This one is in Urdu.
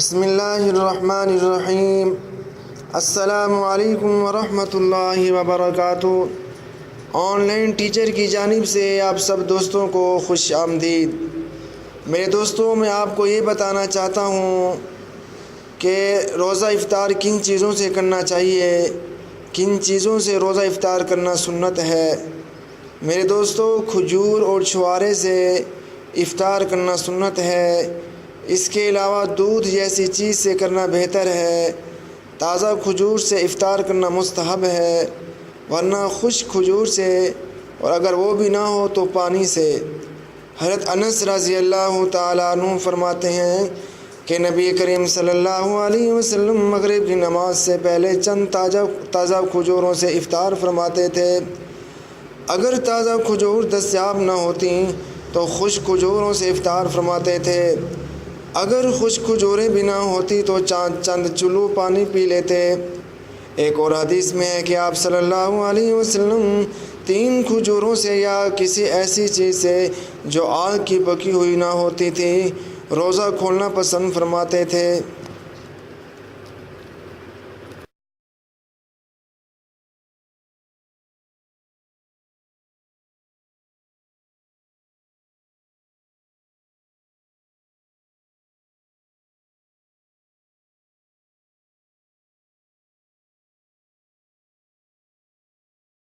بسم اللہ الرحمن الرحیم۔ السلام علیکم ورحمۃ اللہ وبرکاتہ۔ آن لائن ٹیچر کی جانب سے آپ سب دوستوں کو خوش آمدید۔ میرے دوستوں، میں آپ کو یہ بتانا چاہتا ہوں کہ روزہ افطار کن چیزوں سے کرنا چاہیے، کن چیزوں سے روزہ افطار کرنا سنت ہے۔ میرے دوستوں، کھجور اور چھوارے سے افطار کرنا سنت ہے۔ اس کے علاوہ دودھ جیسی چیز سے کرنا بہتر ہے۔ تازہ کھجور سے افطار کرنا مستحب ہے، ورنہ خشک کھجور سے، اور اگر وہ بھی نہ ہو تو پانی سے۔ حضرت انس رضی اللہ تعالیٰ عنہ فرماتے ہیں کہ نبی کریم صلی اللہ علیہ وسلم مغرب کی نماز سے پہلے چند تازہ کھجوروں سے افطار فرماتے تھے۔ اگر تازہ کھجور دستیاب نہ ہوتی تو خشک کھجوروں سے افطار فرماتے تھے۔ اگر خشک کھجوریں بھی نہ ہوتی تو چند چلو پانی پی لیتے۔ ایک اور حدیث میں ہے کہ آپ صلی اللہ علیہ وسلم 3 کھجوروں سے یا کسی ایسی چیز سے جو آگ کی پکی ہوئی نہ ہوتی تھی روزہ کھولنا پسند فرماتے تھے۔